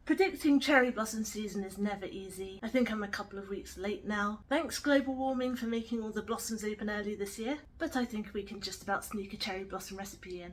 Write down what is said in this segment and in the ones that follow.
Predicting cherry blossom season is never easy. I think I'm a couple of weeks late now. Thanks global warming for making all the blossoms open early this year, but I think we can just about sneak a cherry blossom recipe in.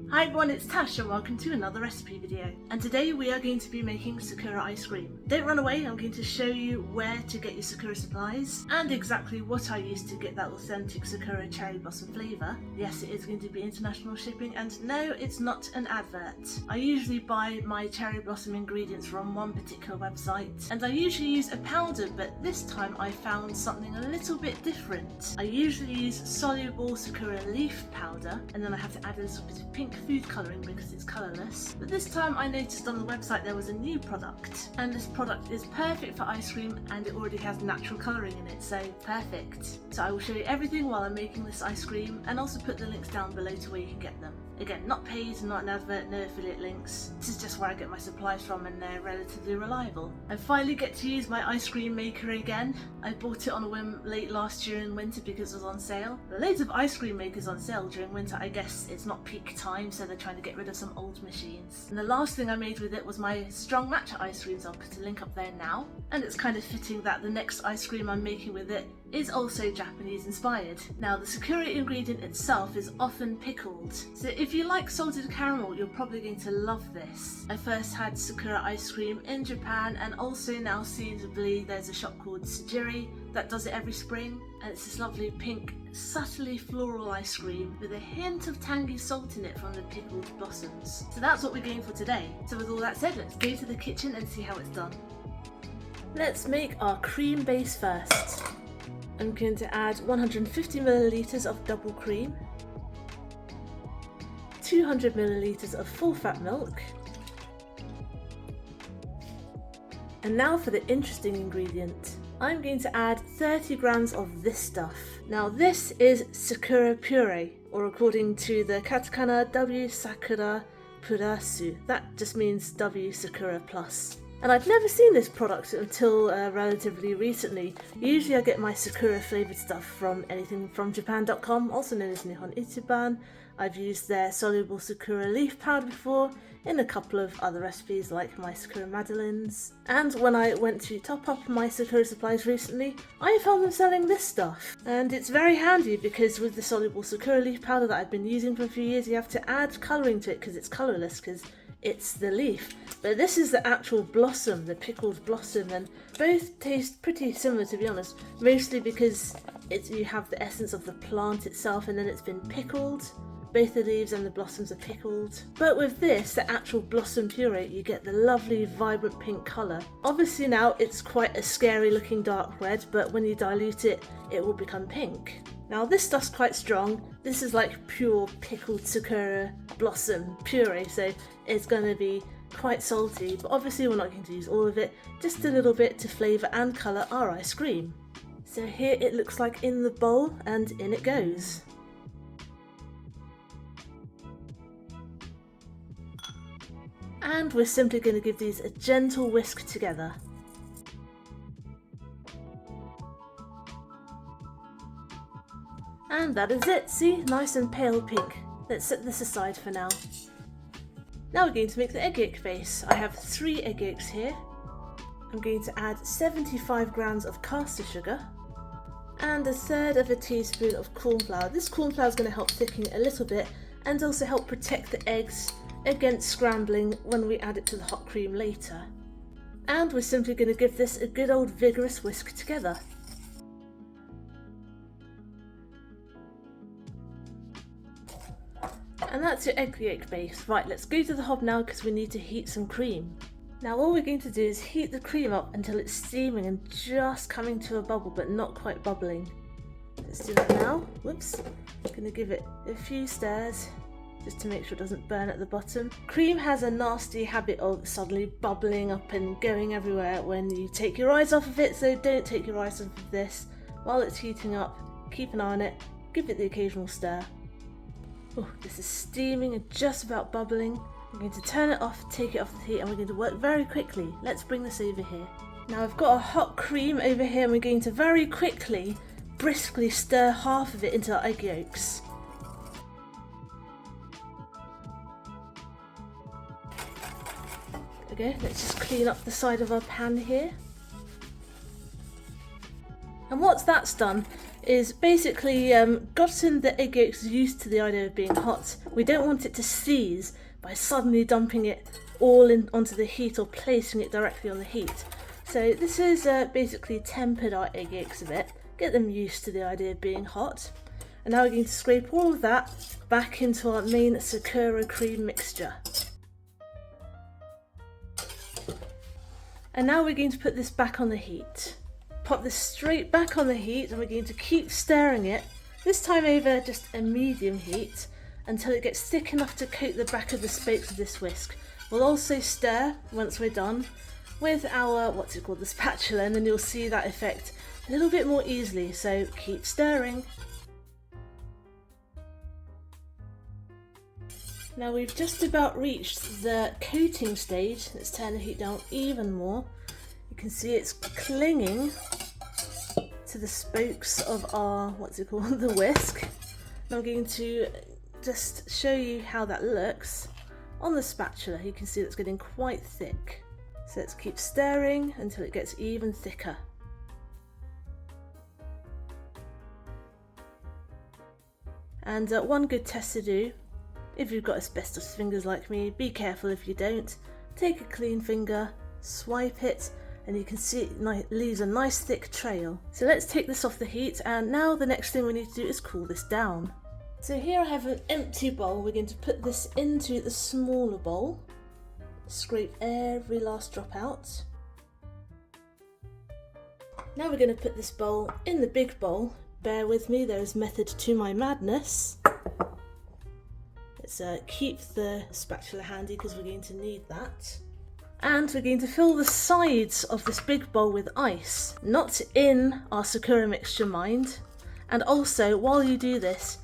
Hi everyone, it's Tash and welcome to another recipe video. And today we are going to be making Sakura ice cream. Don't run away, I'm going to show you where to get your Sakura supplies and exactly what I used to get that authentic Sakura cherry blossom flavour. Yes, it is going to be international shipping, and no, it's not an advert. I usually buy my cherry blossom ingredients from one particular website, and I usually use a powder, but this time I found something a little bit different. I usually use soluble Sakura leaf powder, and then I have to add a little bit of pink food colouring because it's colourless. But this time I noticed on the website there was a new product, and this product is perfect for ice cream and it already has natural colouring in it, so perfect. So I will show you everything while I'm making this ice cream and also put the links down below to where you can get them. Again, not paid, not an advert, no affiliate links. This is just where I get my supplies from and they're relatively reliable. I finally get to use my ice cream maker again. I bought it on a whim late last year in winter because it was on sale. There are loads of ice cream makers on sale during winter. I guess it's not peak time, so they're trying to get rid of some old machines. And the last thing I made with it was my strong matcha ice creams. I'll put a link up there now. And it's kind of fitting that the next ice cream I'm making with it is also Japanese inspired. Now the Sakura ingredient itself is often pickled, so if you like salted caramel you're probably going to love this. I first had Sakura ice cream in Japan, and also now seasonably there's a shop called Sajiri that does it every spring, and it's this lovely pink, subtly floral ice cream with a hint of tangy salt in it from the pickled blossoms. So that's what we're going for today. So with all that said, let's go to the kitchen and see how it's done. Let's make our cream base first. I'm going to add 150 milliliters of double cream, 200 milliliters of full fat milk, and now for the interesting ingredient. I'm going to add 30 grams of this stuff. Now this is Sakura puree, or according to the katakana W Sakura Purasu. That just means W Sakura plus. And I've never seen this product until relatively recently. Usually I get my Sakura flavoured stuff from anything from Japan.com, also known as Nihon Ichiban. I've used their soluble Sakura leaf powder before in a couple of other recipes like my Sakura madeleines. And when I went to top up my Sakura supplies recently, I found them selling this stuff. And it's very handy because with the soluble Sakura leaf powder that I've been using for a few years, you have to add colouring to it because it's colourless, because it's the leaf. But this is the actual blossom, the pickled blossom, and both taste pretty similar, to be honest, mostly because you have the essence of the plant itself and then it's been pickled. Both the leaves and the blossoms are pickled. But with this, the actual blossom puree, you get the lovely vibrant pink colour. Obviously now it's quite a scary looking dark red, but when you dilute it, it will become pink. Now this stuff's quite strong. This is like pure pickled Sakura blossom puree, so it's going to be quite salty, but obviously we're not going to use all of it, just a little bit to flavour and colour our ice cream. So here it looks like in the bowl, and in it goes. And we're simply going to give these a gentle whisk together. And that is it, see, nice and pale pink. Let's set this aside for now. Now we're going to make the egg yolk base. I have 3 egg yolks here. I'm going to add 75 grams of caster sugar and 1/3 teaspoon of corn flour. This corn flour is going to help thicken it a little bit and also help protect the eggs against scrambling when we add it to the hot cream later. And we're simply going to give this a good old vigorous whisk together. And that's your egg yolk base. Right, let's go to the hob now because we need to heat some cream. Now all we're going to do is heat the cream up until it's steaming and just coming to a bubble but not quite bubbling. Let's do that now. Whoops. I'm going to give it a few stirs just to make sure it doesn't burn at the bottom. Cream has a nasty habit of suddenly bubbling up and going everywhere when you take your eyes off of it, so don't take your eyes off of this. While it's heating up, keep an eye on it, give it the occasional stir. Oh, this is steaming and just about bubbling. I'm going to turn it off, take it off the heat, and we're going to work very quickly. Let's bring this over here. Now I've got a hot cream over here and we're going to very quickly, briskly stir half of it into our egg yolks. Okay, let's just clean up the side of our pan here. And what that's done is basically gotten the egg yolks used to the idea of being hot. We don't want it to seize by suddenly dumping it all in onto the heat or placing it directly on the heat. So this is basically tempered our egg yolks a bit, get them used to the idea of being hot. And now we're going to scrape all of that back into our main Sakura cream mixture. And now we're going to put this back on the heat. Pop this straight back on the heat and we're going to keep stirring it, this time over just a medium heat, until it gets thick enough to coat the back of the spokes of this whisk. We'll also stir, once we're done, with our, the spatula, and then you'll see that effect a little bit more easily, so keep stirring. Now we've just about reached the coating stage. Let's turn the heat down even more. You can see it's clinging to the spokes of our, the whisk. And I'm going to just show you how that looks on the spatula. You can see it's getting quite thick. So let's keep stirring until it gets even thicker. And one good test to do, if you've got asbestos fingers like me, be careful if you don't. Take a clean finger, swipe it, and you can see it leaves a nice thick trail. So let's take this off the heat, and now the next thing we need to do is cool this down. So here I have an empty bowl. We're going to put this into the smaller bowl. Scrape every last drop out. Now we're going to put this bowl in the big bowl. Bear with me, there is method to my madness. Let's keep the spatula handy because we're going to need that. And we're going to fill the sides of this big bowl with ice, not in our Sakura mixture, mind. And also, while you do this,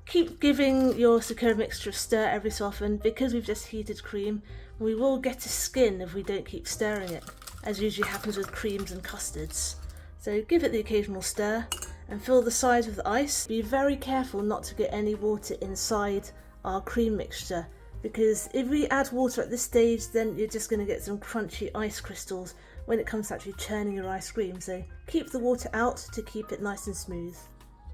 keep giving your Sakura mixture a stir every so often, because we've just heated cream. We will get a skin if we don't keep stirring it, as usually happens with creams and custards. So give it the occasional stir and fill the sides with ice. Be very careful not to get any water inside our cream mixture, because if we add water at this stage, then you're just going to get some crunchy ice crystals when it comes to actually churning your ice cream. So keep the water out to keep it nice and smooth.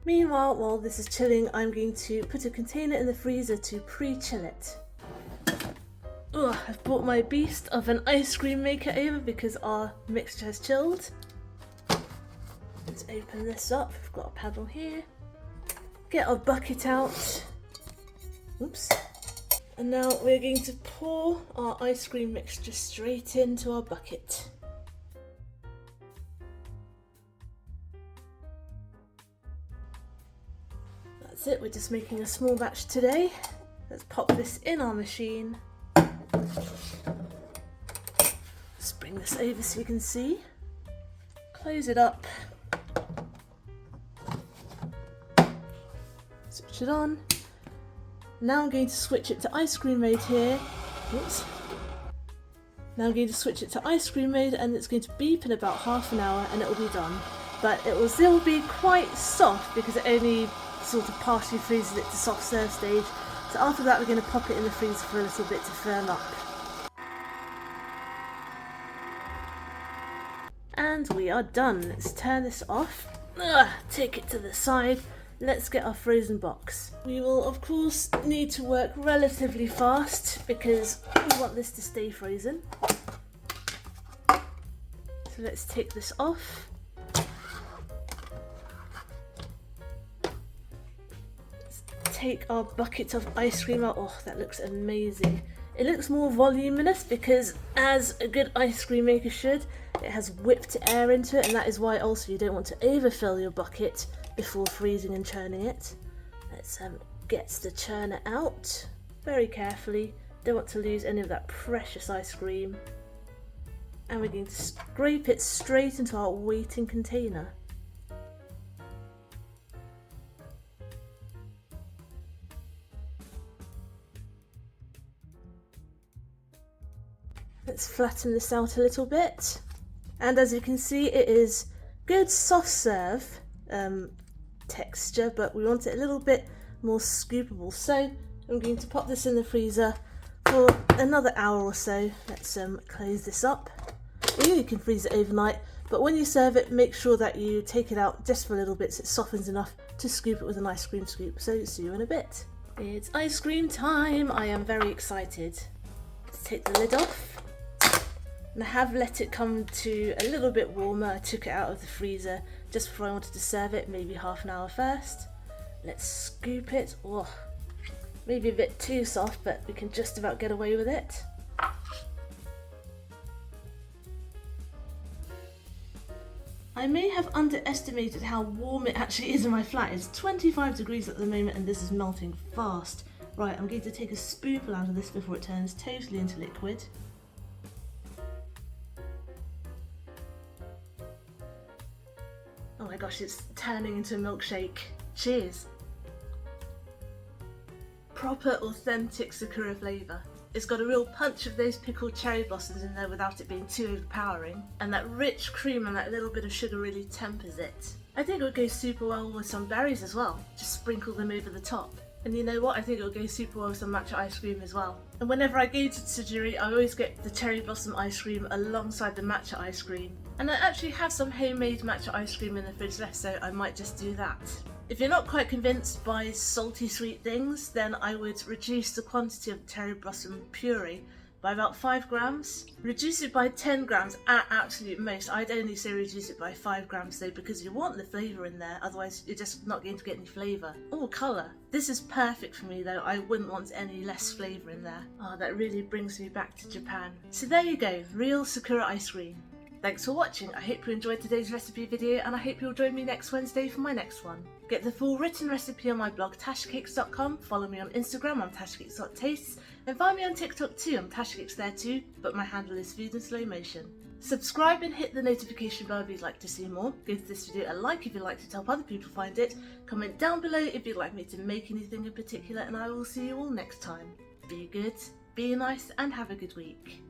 Meanwhile, while this is chilling, I'm going to put a container in the freezer to pre-chill it. Ugh, I've brought my beast of an ice cream maker over because our mixture has chilled. Let's open this up. We've got a paddle here. Get our bucket out. Oops. And now we're going to pour our ice cream mixture straight into our bucket. That's it, we're just making a small batch today. Let's pop this in our machine. Let's bring this over so you can see. Close it up. Switch it on. Now I'm going to switch it to ice cream mode here. Oops. Now I'm going to switch it to ice cream mode, and it's going to beep in about half an hour and it will be done. But it will still be quite soft because it only sort of partially freezes it to soft serve stage. So after that we're going to pop it in the freezer for a little bit to firm up. And we are done. Let's turn this off. Take it to the side. Let's get our frozen box. We will of course need to work relatively fast because we want this to stay frozen. So let's take this off. Let's take our bucket of ice cream out. Oh, that looks amazing. It looks more voluminous because, as a good ice cream maker should, it has whipped air into it, and that is why also you don't want to overfill your bucket before freezing and churning it. Let's get the churner out very carefully. Don't want to lose any of that precious ice cream. And we're going to scrape it straight into our waiting container. Let's flatten this out a little bit. And as you can see, it is good soft serve texture, but we want it a little bit more scoopable. So I'm going to pop this in the freezer for another hour or so. Let's close this up. You can freeze it overnight, but when you serve it, make sure that you take it out just for a little bit so it softens enough to scoop it with an ice cream scoop. So see you in a bit. It's ice cream time. I am very excited. Let's take the lid off. And I have let it come to a little bit warmer. I took it out of the freezer just before I wanted to serve it, maybe half an hour first. Let's scoop it. Oh, maybe a bit too soft, but we can just about get away with it. I may have underestimated how warm it actually is in my flat. It's 25 degrees at the moment and this is melting fast. Right, I'm going to take a spoonful out of this before it turns totally into liquid. Oh my gosh, it's turning into a milkshake. Cheers. Proper authentic Sakura flavour. It's got a real punch of those pickled cherry blossoms in there without it being too overpowering. And that rich cream and that little bit of sugar really tempers it. I think it would go super well with some berries as well. Just sprinkle them over the top. And you know what? I think it would go super well with some matcha ice cream as well. And whenever I go to Tsujiri, I always get the cherry blossom ice cream alongside the matcha ice cream. And I actually have some homemade matcha ice cream in the fridge left, so I might just do that. If you're not quite convinced by salty sweet things, then I would reduce the quantity of cherry blossom puree by about 5 grams. Reduce it by 10 grams at absolute most. I'd only say reduce it by 5 grams though, because you want the flavour in there, otherwise you're just not going to get any flavour. Oh, colour. This is perfect for me though. I wouldn't want any less flavour in there. Oh, that really brings me back to Japan. So there you go, real Sakura ice cream. Thanks for watching. I hope you enjoyed today's recipe video and I hope you'll join me next Wednesday for my next one. Get the full written recipe on my blog tashcakes.com, follow me on Instagram, I'm tashcakes.tastes, and find me on TikTok too, I'm tashcakes there too, but my handle is food in slow motion. Subscribe and hit the notification bell if you'd like to see more. Give this video a like if you'd like to help other people find it. Comment down below if you'd like me to make anything in particular, and I will see you all next time. Be good, be nice, and have a good week.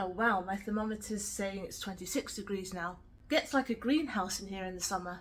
Oh wow, my thermometer's saying it's 26 degrees now. Gets like a greenhouse in here in the summer.